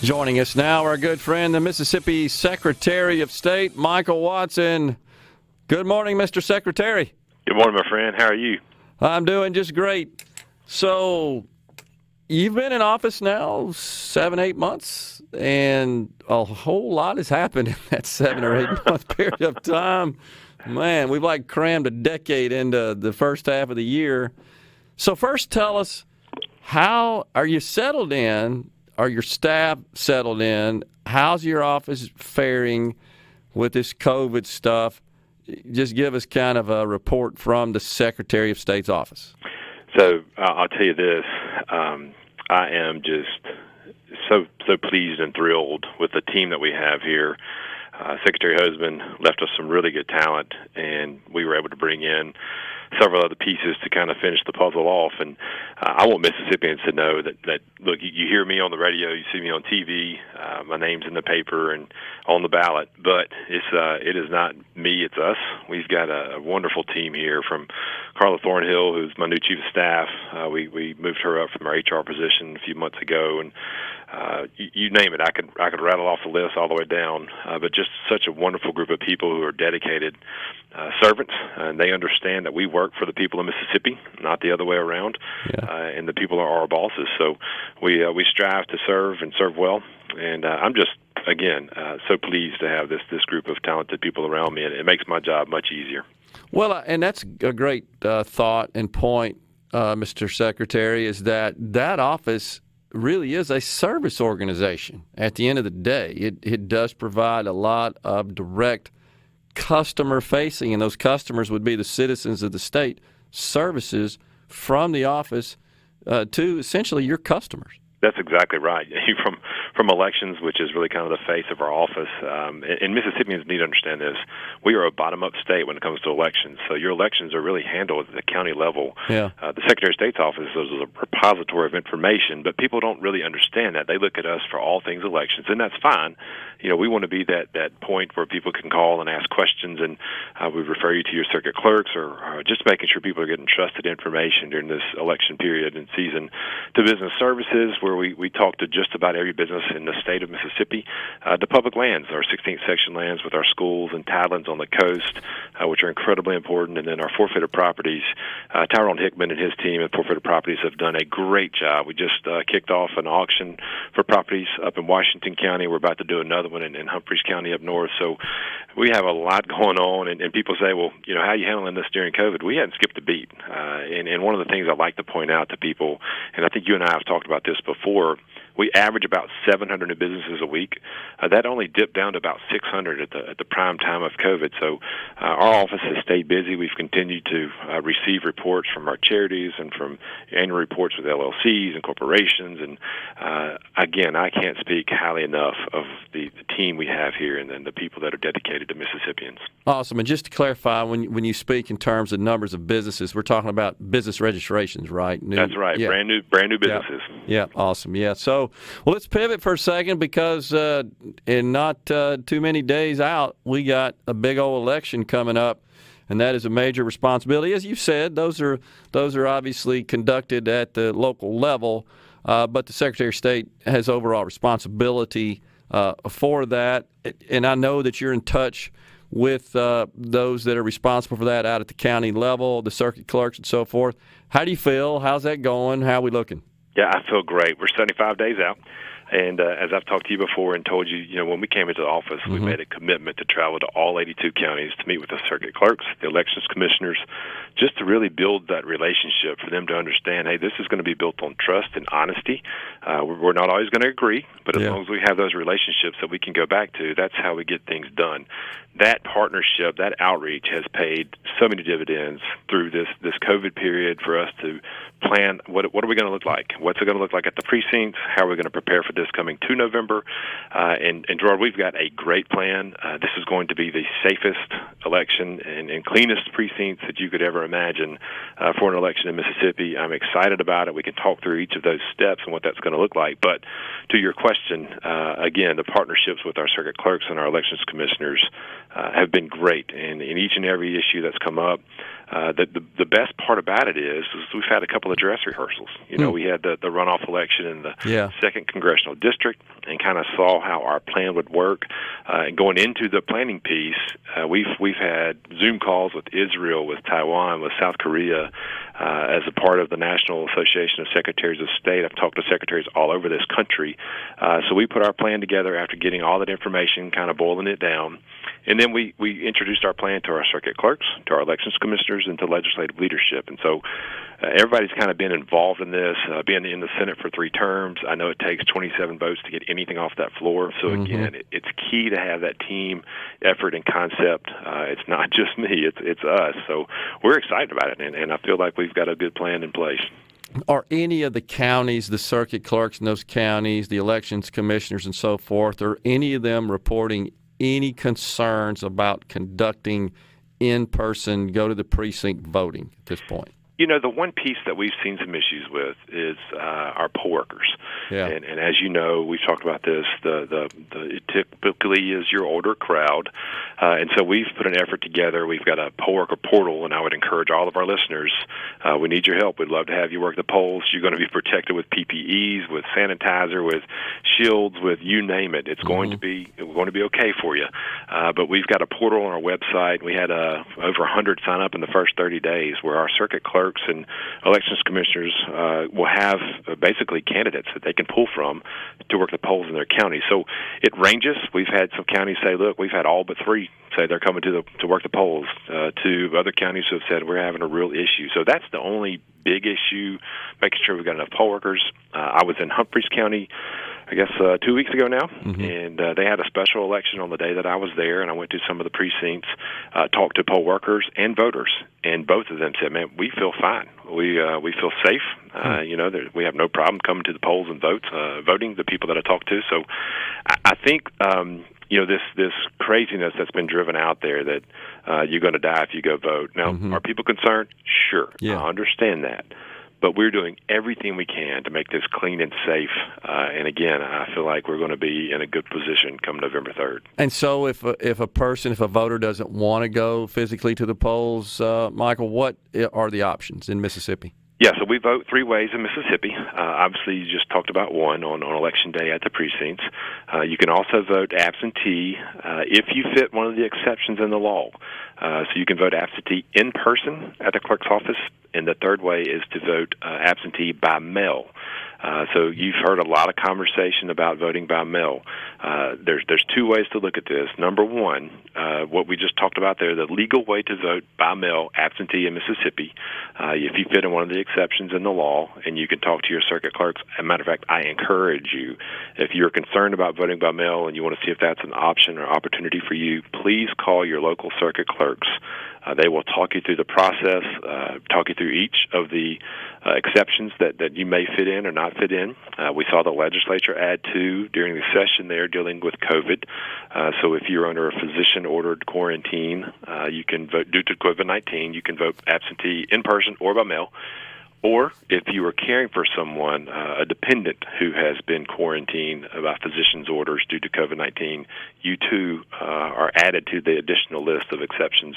Joining us now, our good friend, the Mississippi Secretary of State, Michael Watson. Good morning, Mr. Secretary. Good morning, my friend. How are you? I'm doing just great. So, you've been in office now 7-8 months, and a whole lot has happened in that 7 or 8 month period of time. Man, we've like crammed a decade into the first half of the year. So first tell us, how are you settled in? Are your staff settled in? How's your office faring with this COVID stuff? Just give us kind of a report from the Secretary of State's office. So I'll tell you this. I am just so pleased and thrilled with the team that we have here. Secretary Husband left us some really good talent, and we were able to bring in several other pieces to kind of finish the puzzle off. And I want Mississippians to know that look, you hear me on the radio, you see me on TV, my name's in the paper and on the ballot, but it is not me, it's us. We've got a wonderful team here, from Carla Thornhill, who's my new chief of staff. We moved her up from our HR position a few months ago, and you name it, I could rattle off the list all the way down. But just such a wonderful group of people who are dedicated servants, and they understand that we work for the people of Mississippi, not the other way around. Yeah. And the people are our bosses. So we strive to serve and serve well. And I'm just, again, so pleased to have this group of talented people around me, and it makes my job much easier. Well, and that's a great thought and point, Mr. Secretary, is that office really is a service organization. At the end of the day, it does provide a lot of direct customer-facing, and those customers would be the citizens of the state, services from the office to essentially your customers. That's exactly right. From elections, which is really kind of the face of our office, and Mississippians need to understand this. We are a bottom-up state when it comes to elections, so your elections are really handled at the county level. Yeah. The Secretary of State's office is a repository of information, but people don't really understand that. They look at us for all things elections, and that's fine. You know, we want to be that point where people can call and ask questions, and we refer you to your circuit clerks, or just making sure people are getting trusted information during this election period and season. To business services, where we talk to just about every business in the state of Mississippi, to public lands, our 16th section lands with our schools and tidelands on the coast, which are incredibly important, and then our forfeited properties. Tyrone Hickman and his team at Forfeited Properties have done a great job. We just kicked off an auction for properties up in Washington County. We're about to do another one in Humphreys County up north. So we have a lot going on, and people say, well, you know, how are you handling this during COVID? We hadn't skipped a beat. And one of the things I like to point out to people, and I think you and I have talked about this before, we average about 700 new businesses a week. That only dipped down to about 600 at the prime time of COVID. So our office has stayed busy. We've continued to receive reports from our charities and from annual reports with LLCs and corporations. And again, I can't speak highly enough of the team we have here and the people that are dedicated to Mississippians. Awesome. And just to clarify, when you speak in terms of numbers of businesses, we're talking about business registrations, right? That's right. Yeah. Brand new businesses. Yeah. Awesome. Yeah. So, well, let's pivot for a second, because in not too many days out, we got a big old election coming up, and that is a major responsibility. As you said, those are obviously conducted at the local level, but the Secretary of State has overall responsibility for that. And I know that you're in touch with those that are responsible for that out at the county level, the circuit clerks and so forth. How do you feel? How's that going? How are we looking? Yeah, I feel great. We're 75 days out. And as I've talked to you before and told you, you know, when we came into the office, we made a commitment to travel to all 82 counties to meet with the circuit clerks, the elections commissioners, just to really build that relationship for them to understand, hey, this is going to be built on trust and honesty. We're not always going to agree, but as long as we have those relationships that we can go back to, that's how we get things done. That partnership, that outreach has paid so many dividends through this COVID period for us to plan what are we going to look like? What's it going to look like at the precincts? How are we going to prepare for this coming to November? And Gerard, we've got a great plan. This is going to be the safest election and cleanest precincts that you could ever imagine for an election in Mississippi. I'm excited about it. We can talk through each of those steps and what that's going to look like. But to your question, again, the partnerships with our circuit clerks and our elections commissioners have been great. And in each and every issue that's come up, The best part about it is we've had a couple of dress rehearsals. We had the runoff election in the 2nd Congressional District and kind of saw how our plan would work. And going into the planning piece, we've had Zoom calls with Israel, with Taiwan, with South Korea, as a part of the National Association of Secretaries of State. I've talked to secretaries all over this country. So we put our plan together after getting all that information, kind of boiling it down. And then we introduced our plan to our circuit clerks, to our elections commissioners, and to legislative leadership. And so everybody's kind of been involved in this, being in the Senate for 3 terms. I know it takes 27 votes to get anything off that floor. So, again, it's key to have that team effort and concept. It's not just me, it's us. So we're excited about it, and I feel like we've got a good plan in place. Are any of the counties, the circuit clerks in those counties, the elections commissioners and so forth, are any of them reporting any concerns about conducting in-person, go-to-the-precinct voting at this point? The one piece that we've seen some issues with is our poll workers. Yeah. And as you know, we've talked about this, it typically is your older crowd. And so we've put an effort together. We've got a poll worker portal, and I would encourage all of our listeners, we need your help. We'd love to have you work the polls. You're going to be protected with PPEs, with sanitizer, with shields, with you name it. It's going to be okay for you. But we've got a portal on our website. We had over 100 sign up in the first 30 days where our circuit clerks and elections commissioners will have basically candidates that they can pull from to work the polls in their county. So it ranges. We've had some counties say, look, we've had all but 3 say they're coming to work the polls, to other counties who have said we're having a real issue. So that's the only big issue, making sure we've got enough poll workers. I was in Humphreys County, I guess 2 weeks ago now, and they had a special election on the day that I was there, and I went to some of the precincts, talked to poll workers and voters, and both of them said, man, we feel fine. We feel safe. We have no problem coming to the polls and voting, the people that I talked to. So I think, this craziness that's been driven out there that you're going to die if you go vote. Now, are people concerned? Sure. Yeah. I understand that. But we're doing everything we can to make this clean and safe. And again, I feel like we're going to be in a good position come November 3rd. And so if a voter doesn't want to go physically to the polls, Michael, what are the options in Mississippi? Yeah, so we vote 3 ways in Mississippi. Obviously, you just talked about one on Election Day at the precincts. You can also vote absentee if you fit one of the exceptions in the law. So you can vote absentee in person at the clerk's office, and the third way is to vote absentee by mail. So you've heard a lot of conversation about voting by mail. There's 2 ways to look at this. Number one, what we just talked about there, the legal way to vote by mail absentee in Mississippi, if you fit in one of the exceptions in the law, and you can talk to your circuit clerks. As a matter of fact, I encourage you, if you're concerned about voting by mail and you want to see if that's an option or opportunity for you, please call your local circuit clerks. They will talk you through the process, talk you through each of the exceptions that you may fit in or not fit in. We saw the legislature add 2 during the session there dealing with COVID. So if you're under a physician-ordered quarantine, you can vote due to COVID-19, you can vote absentee in person or by mail. Or if you are caring for someone, a dependent who has been quarantined by physician's orders due to COVID-19, you too are added to the additional list of exceptions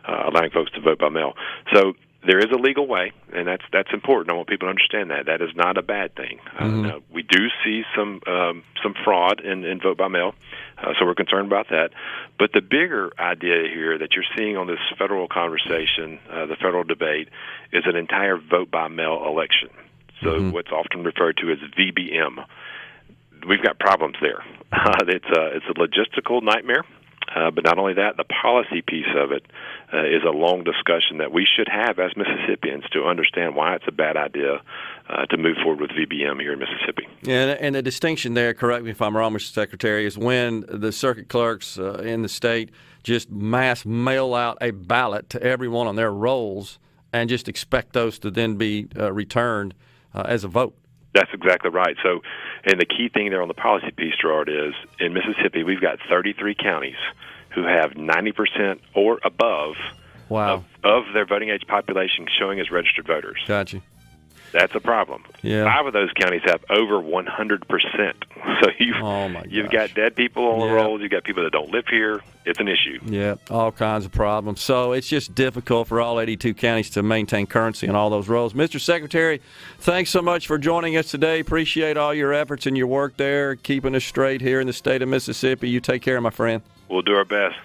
allowing folks to vote by mail. So there is a legal way, and that's important. I want people to understand that. That is not a bad thing. Now, we do see some fraud in vote by mail, so we're concerned about that. But the bigger idea here that you're seeing on this federal conversation, the federal debate, is an entire vote by mail election. So what's often referred to as VBM. We've got problems there. It's a logistical nightmare. But not only that, the policy piece of it is a long discussion that we should have as Mississippians to understand why it's a bad idea to move forward with VBM here in Mississippi. Yeah, and the distinction there, correct me if I'm wrong, Mr. Secretary, is when the circuit clerks in the state just mass mail out a ballot to everyone on their rolls and just expect those to then be returned as a vote. That's exactly right. So, and the key thing there on the policy piece, Gerard, is in Mississippi we've got 33 counties who have 90% or above of their voting age population showing as registered voters. Gotcha. That's a problem. Yeah. 5 of those counties have over 100%. So Oh my you've gosh. got dead people on the Yeah. rolls. You've got people that don't live here. It's an issue. Yeah, all kinds of problems. So it's just difficult for all 82 counties to maintain currency on all those rolls. Mr. Secretary, thanks so much for joining us today. Appreciate all your efforts and your work there, keeping us straight here in the state of Mississippi. You take care, my friend. We'll do our best.